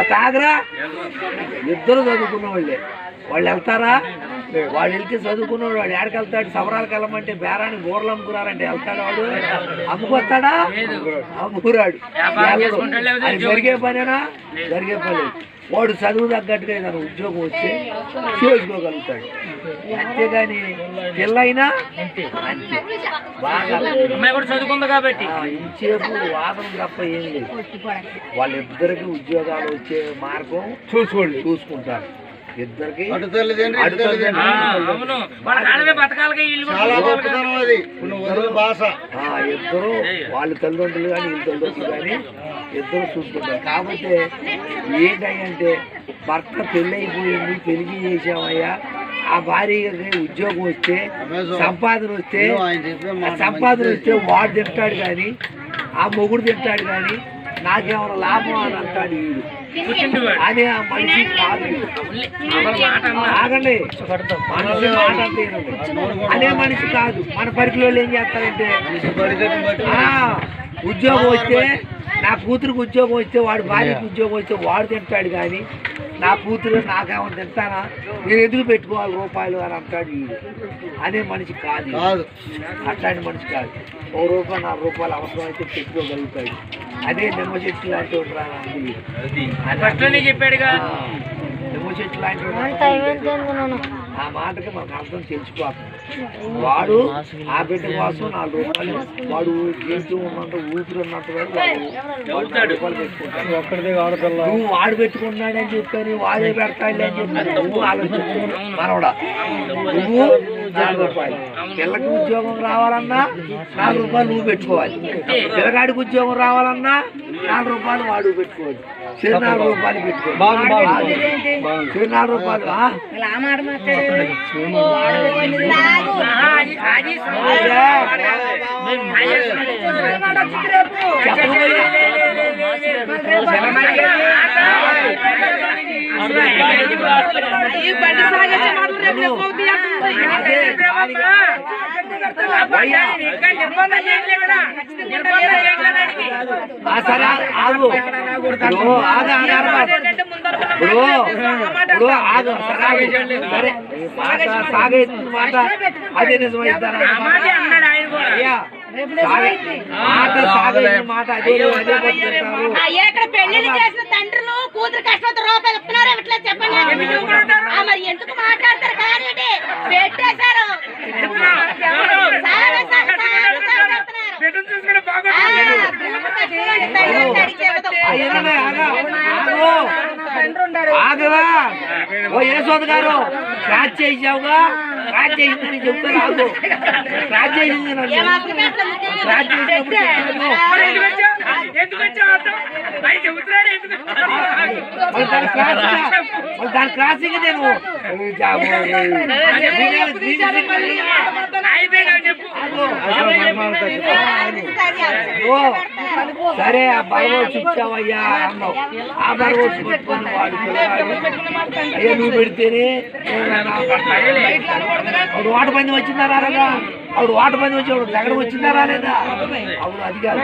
తాగరా ఇద్దరు చదువుకున్న వాళ్ళే వాళ్ళు వెళ్తారా వాడు వెళ్తే చదువుకున్నాడు వాడు ఎక్కడికి వెళ్తాడు సమరాలకు వెళ్ళమంటే బేరానికి బోర్లు అమ్ముకున్నారంటే వెళ్తాడు వాడు అమ్ముకొస్తాడా అమ్ముకురాడు అది జరిగే పనేనా జరిగే పని వాడు చదువు తగ్గట్టుగా ఏదైనా ఉద్యోగం వస్తే చేసుకోగలుగుతాడు అంతేగాని పిల్లైనా అంతే బాగా చదువుకుంది కాబట్టి ఇంచేపు వాదన తప్ప ఏం లేదు వాళ్ళిద్దరికి ఉద్యోగాలు వచ్చే మార్గం చూసుకుంటారు ఇద్దరికి ఇద్దరు వాళ్ళ తల్లిదండ్రులు కానీ వీళ్ళ తల్లిదండ్రులు కానీ ఇద్దరు చూసుకుంటారు కాబట్టి ఏంటంటే భర్త పెళ్ళి అయిపోయింది పెళ్లి చేసామయ్యా ఆ భార్యకి ఉద్యోగం వస్తే సంపాదన వస్తే వాడు తింటాడు కానీ ఆ మొగుడు తింటాడు కానీ నాకేమైనా లాభం అని అంటాడు వీడు అదే ఆ మనిషి కాదు ఆగండి మనిషి మాట అంటే అదే మనిషి కాదు మన పరిధిలో ఏం చేస్తారంటే ఉద్యోగం వస్తే నా కూతురికి ఉద్యోగం వస్తే వాడు భార్యకి ఉద్యోగం వస్తే వాడు తింటాడు కానీ నా కూతురు నాకేమైనా తింటానా నేను ఎందుకు పెట్టుకోవాలి రూపాయలు అని అంటాడు వీడు అదే మనిషి కాదు అట్లాంటి మనిషి కాదు ₹1 ₹4 అవసరం అయితే పెట్టుకోగలుగుతాడు అదే నిమ్మ చెట్టు లాంటి చెప్పాడుగా నిమ్మ చెట్టు లాంటి ఆ మాటకి మనకు అర్థం తెలిసిపోతుంది వాడు ఆ బిడ్డ కోసం ₹4 వాడు చేస్తూ ఉన్నంత ఊపిరి ఉన్నంత నువ్వు వాడు పెట్టుకున్నాడని చెప్పని వాడే పెడతాడు అని చెప్పి నువ్వు ఆలోచించు మనవడా నువ్వు ₹4 పిల్లకి ఉద్యోగం రావాలన్నా ₹4 నువ్వు పెట్టుకోవాలి పిల్లగాడికి ఉద్యోగం రావాలన్నా ₹4 వాడు పెట్టుకోవాలి ₹4 పెట్టుకోవాలి మాట అదే నిజమైందా మాట అదే ఇక్కడ పెళ్లి చేసిన తండ్రులు కూతురు కష్టంతో రూపాయలు ఇస్తున్నారు ఇట్లా చెప్పండి మరి ఎందుకు మాట్లాడతారు కానీ పెట్టేశారు ఆగవా ఓ యశోద్ గారు క్రాచ్ చేసావుగా క్రాచ్ చేసిందని చెప్తాను ఆగు క్రాచ్ చేసింది క్రాచ్ దాని క్రాసింగ్ నేను సరే ఆ బరవోసు ఇచ్చావయ్యా అన్నావు ఆ బరవోసు పట్టుకొని వాడు అయ్యా నువ్వు పెడితేనే అప్పుడు వాట పంది వచ్చిందా రాలేదా అప్పుడు వాట పంది వచ్చి అప్పుడు దగ్గర వచ్చిందా రాలేదా అప్పుడు అది కాదు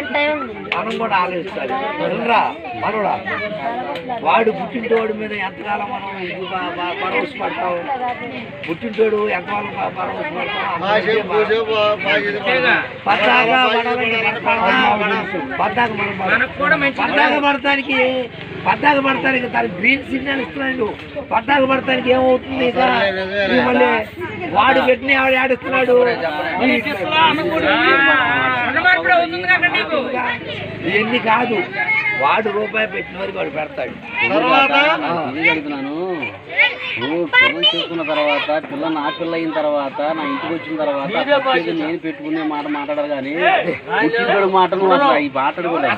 మనం కూడా ఆలోచిస్తాడు మనరా మనోడా వాడు పుట్టింటోడు మీద ఎంతకాలం మనం భరోసా పడతావు పుట్టింటోడు ఎంతకాలం భరోసా పడతానికి తన గ్రీన్ సిగ్నల్ ఇస్తున్నాడు పట్టాకు పడతానికి ఏమవుతుంది మళ్ళీ వాడు పెట్టిన ఆవిడ ఆడిస్తున్నాడు ఇవన్నీ కాదు వాడు రూపాయి పెట్టిన వరకు వాడు పెడతాడు చేసుకున్న తర్వాత పిల్ల నా పిల్ల అయిన తర్వాత నా ఇంటికి వచ్చిన తర్వాత నేను పెట్టుకునే మాట మాట్లాడారు కానీ పుట్టినోడు మాటలు ఈ మాట్లాడు కూడా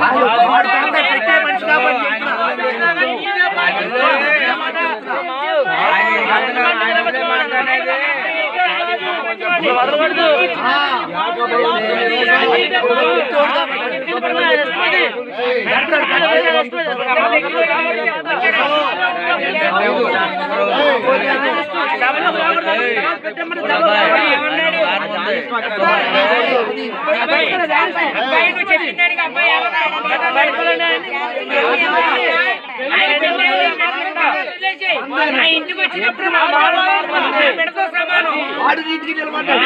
అబ్బాయి ఇంటికి వచ్చినప్పుడు పెడతా సమానం వాడు నీతికి నిలబడ్డాడు.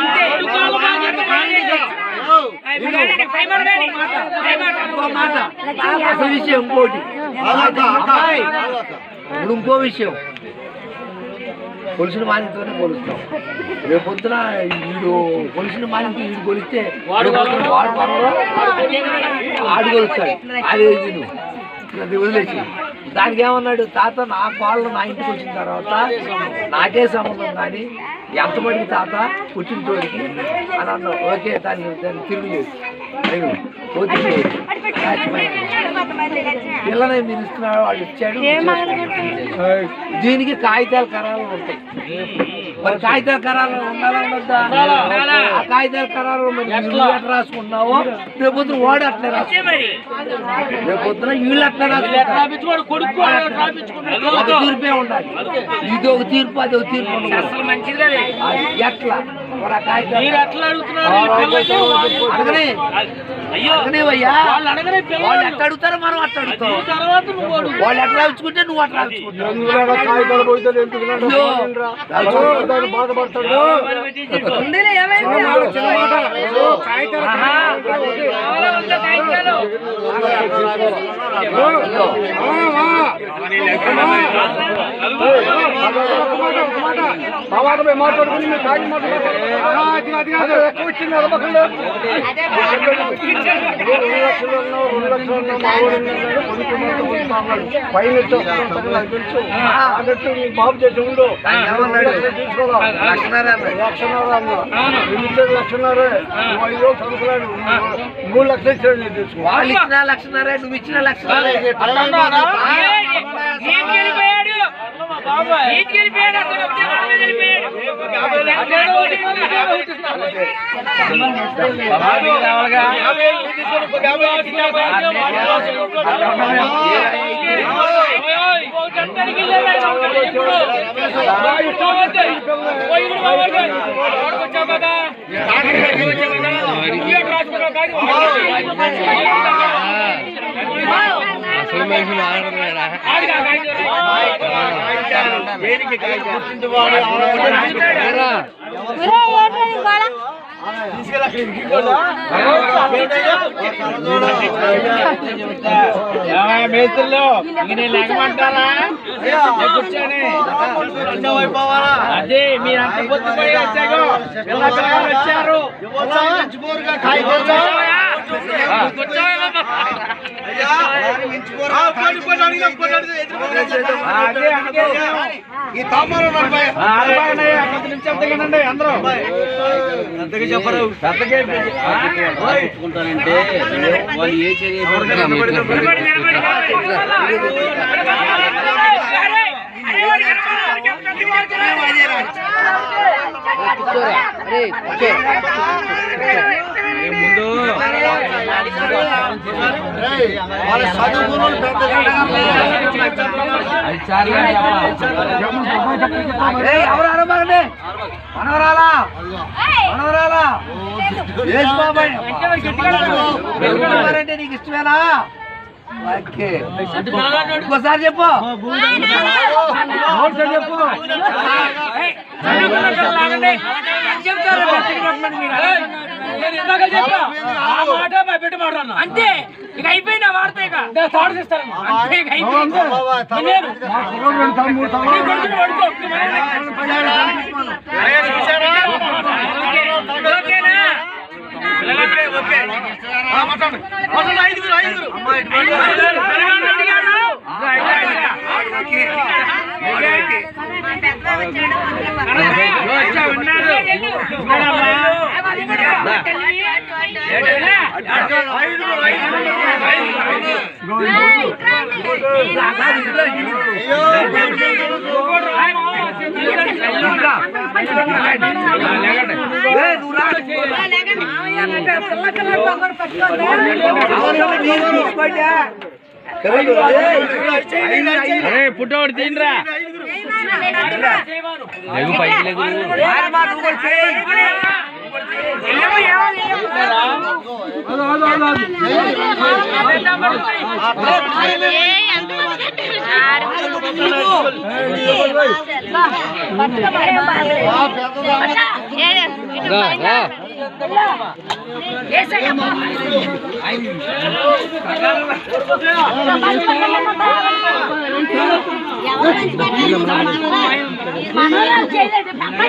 అసలు విషయం ఇంకోటి, ఇప్పుడు ఇంకో విషయం, కొలిసిన మానితోనే కొలుస్తాం. రేపు పొద్దున వీడు కొలిసిన మానితో వీడు కొలిస్తే వాడు పనులు ఆడు కొలుస్తాడు. అదే నువ్వు వదిలేసి దానికి ఏమన్నాడు తాత, నా కాళ్ళు నా ఇంటికి వచ్చిన తర్వాత నాకే సంబంధం కానీ ఎంతమందికి తాత పుట్టిన తోడికి అని అన్నావు. ఓకే, దాన్ని తిరిగి పిల్లని మీరు ఇస్తున్నాడు, వాడు ఇచ్చాడు. దీనికి కాగితాల కరాలు ఉంటాయి. మరి కాగితాల కరాలు ఉండాలా ఉండద్దా? ఆ కాగితాల కరాలు మరి నువ్వు ఎట్లా రాసుకున్నావో రేపొద్దున వాడు అట్లే రాసుకున్నావు. రేపొద్దున వీళ్ళు అట్లా రాసుకుంటారు. ఒక తీర్పే ఉండాలి. ఇది ఒక తీర్పు, అది ఒక తీర్పు ఉండదు. ఎట్లా మరి ఆ కాగితాలు అడగనేవయ్యా, వాళ్ళు ఎట్లా అడుగుతారో మనం అట్లా అడుగుతాం. వాళ్ళు ఎట్లా రాయించుకుంటే నువ్వు అట్లా రాయించుకుంటావు. బాధపడతాడు. మాట్లాడుకుని ఎక్కువ వచ్చింది అరవకుండా 2 లక్షలు ఉన్నావు, 2 లక్షలు ఉన్నావు, పైన అన్నట్టు నీ బాబు చేసి ఉండు. తీసుకోవాలి 1,00,000 5 చదువుకున్నాడు. 3 లక్షలు ఇచ్చాడు. నేను తీసుకో. వాళ్ళు ఇచ్చిన 1,00,000, నువ్వు ఇచ్చిన 1,00,000. మేస్త్రులు లేకమంటారా? అదే మీరంత పొద్దుపోయి వచ్చారు, వచ్చారు. ఈ తామర 40 నిమిషాలు తగ్గండి అందరూ. పెద్దగా చెప్పరు. పెట్టుకుంటానంటే వాళ్ళు ఏ చర్య ముందు వాళ్ళ చదువులు ఎవరు అనమాగండి. మనవరాలా మనవరాలా అంటే నీకు ఇష్టమేనా? ఇంకోసారి చెప్పు, చెప్పు. అంతే, ఇక అయిపోయింది. ఆ వార్త ఇక పుట్టోడు తినరా పైకి మనోరాలు చేయలేదు పక్కన